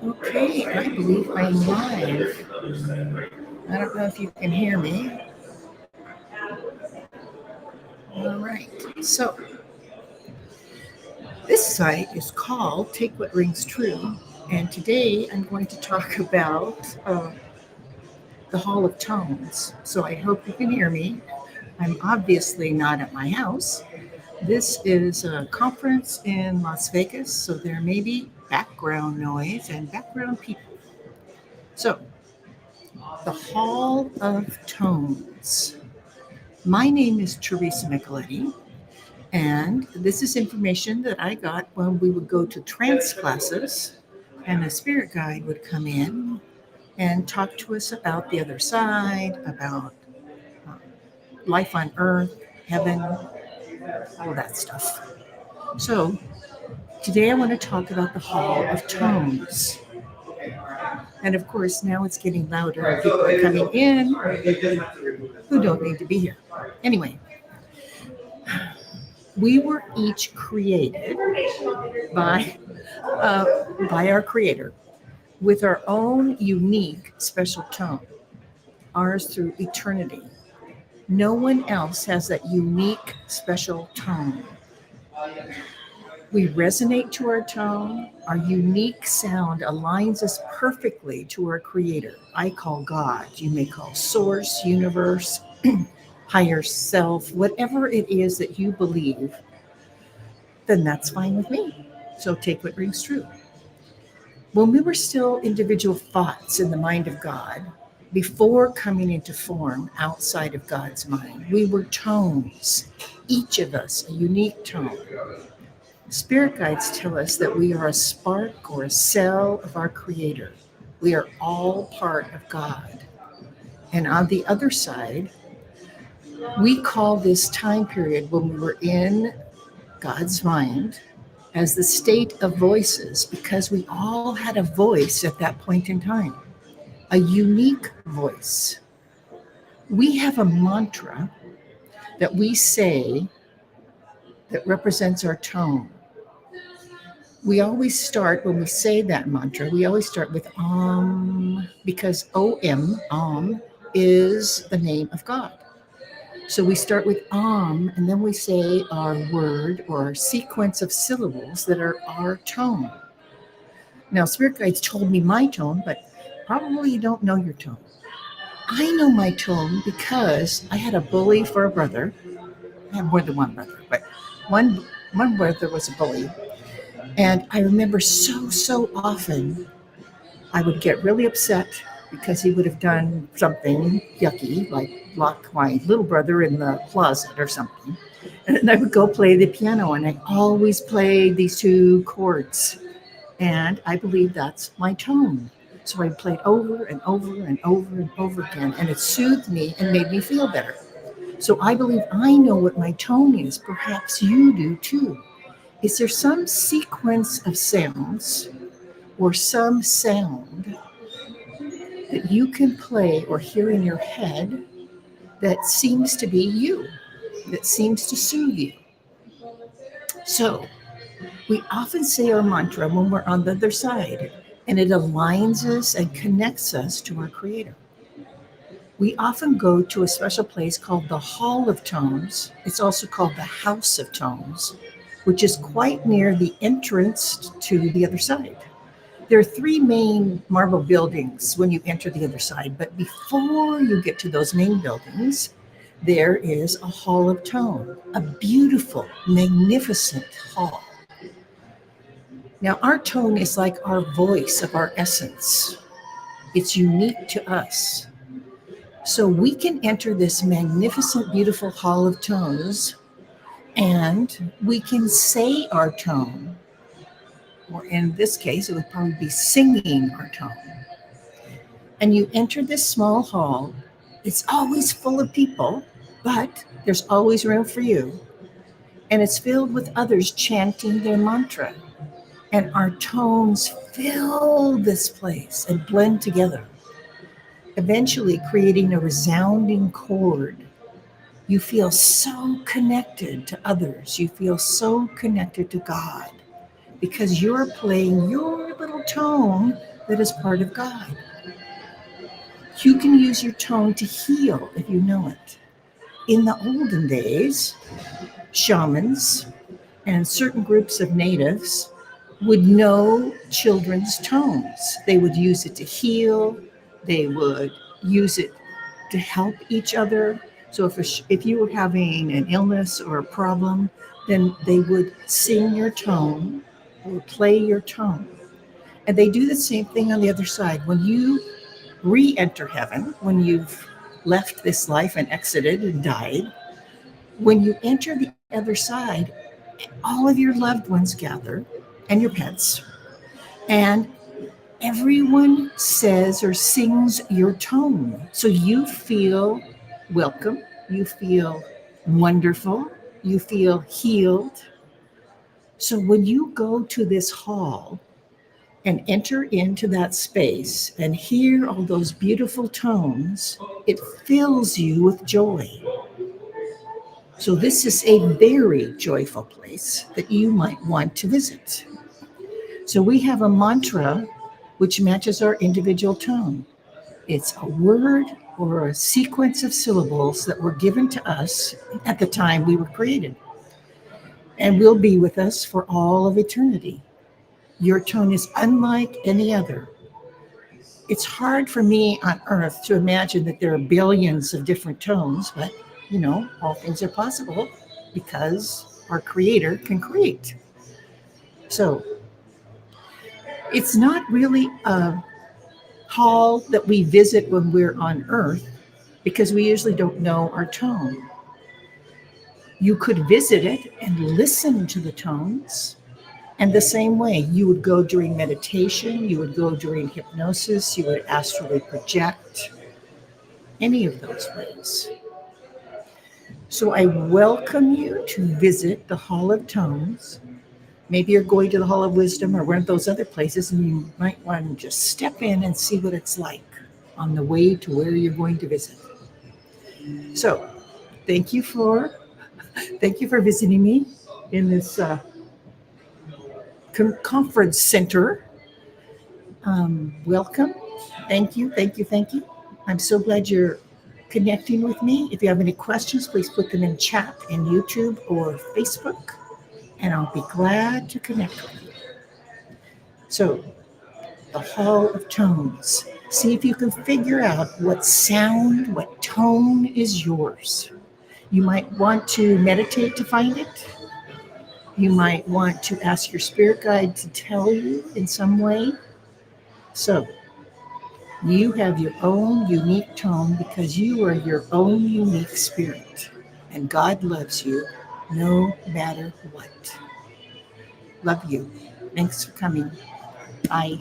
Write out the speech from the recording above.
Okay, I believe I'm live. I don't know if you can hear me. All right. So, this site is called Take What Rings True. And today I'm going to talk about the Hall of Tones. So, I hope you can hear me. I'm obviously not at my house. This is a conference in Las Vegas, so there may be background noise and background people. So, the Hall of Tones. My name is Teresa Micheletti, and this is information that I got when we would go to trance classes, and a spirit guide would come in and talk to us about the other side, about uh, life on earth, heaven, all that stuff. So, today I want to talk about the Hall of Tones. And of course, now it's getting louder. People are coming in who don't need to be here. Anyway, we were each created by uh, by our Creator with our own unique special tone, ours through eternity. No one else has that unique special tone. We resonate to our tone. Our unique sound aligns us perfectly to our Creator. I call God, you may call Source, Universe, higher self, whatever it is that you believe, then that's fine with me. So take what rings true. When we were still individual thoughts in the mind of God, before coming into form outside of God's mind, we were tones, each of us a unique tone. Spirit guides tell us that we are a spark or a cell of our Creator. We are all part of God. And on the other side, we call this time period when we were in God's mind as the state of voices because we all had a voice at that point in time, a unique voice. We have a mantra that we say that represents our tone. We always start, when we say that mantra, we always start with because Om is the name of God. So we start with and then we say our word or our sequence of syllables that are our tone. Now, spirit guides told me my tone, but probably you don't know your tone. I know my tone because I had a bully for a brother. I have more than one brother, but one one brother was a bully, and I remember so often I would get really upset because he would have done something yucky, like lock my little brother in the closet or something. And then I would go play the piano, and I always played these two chords. And I believe that's my tone. So I played over and over and over and over again, and it soothed me and made me feel better. So I believe I know what my tone is. Perhaps you do too. Is there some sequence of sounds or some sound that you can play or hear in your head that seems to be you, that seems to soothe you? So we often say our mantra when we're on the other side, and it aligns us and connects us to our Creator. We often go to a special place called the Hall of Tones. It's also called the House of Tones, which is quite near the entrance to the other side. There are three main marble buildings when you enter the other side, but before you get to those main buildings, there is a Hall of Tone, a beautiful, magnificent hall. Now, our tone is like our voice of our essence. It's unique to us. So we can enter this magnificent, beautiful hall of tones and we can say our tone, or in this case, it would probably be singing our tone. And you enter this small hall. It's always full of people, but there's always room for you. And it's filled with others chanting their mantra. And our tones fill this place and blend together, eventually creating a resounding chord. You feel so connected to others. You feel so connected to God. because you're playing your little tone that is part of God. You can use your tone to heal if you know it. In the olden days, shamans and certain groups of natives would know children's tones. They would use it to heal, they would use it to help each other. So if you were having an illness or a problem, then they would sing your tone or play your tone. And they do the same thing on the other side. When you re-enter heaven, when you've left this life and exited and died, when you enter the other side, all of your loved ones gather and your pets, and everyone says or sings your tone. So you feel welcome, you feel wonderful, you feel healed. So when you go to this hall and enter into that space and hear all those beautiful tones, it fills you with joy. So this is a very joyful place that you might want to visit. So we have a mantra which matches our individual tone. It's a word or a sequence of syllables that were given to us at the time we were created and will be with us for all of eternity. Your tone is unlike any other. It's hard for me on earth to imagine that there are billions of different tones, but all things are possible because our creator can create. So it's not really a hall that we visit when we're on earth because we usually don't know our tone. You could visit it and listen to the tones. And the same way, you would go during meditation, you would go during hypnosis, you would astrally project, any of those ways. So I welcome you to visit the Hall of Tones. Maybe you're going to the Hall of Wisdom or one of those other places, and you might want to just step in and see what it's like on the way to where you're going to visit. So thank you for visiting me in this conference center. Welcome. Thank you. I'm so glad you're connecting with me. If you have any questions, please put them in chat in YouTube or Facebook, and I'll be glad to connect with you. So, the Hall of Tones. See if you can figure out what sound, what tone is yours. You might want to meditate to find it. You might want to ask your spirit guide to tell you in some way. So, you have your own unique tone because you are your own unique spirit. And God loves you no matter what. Love you. Thanks for coming. Bye.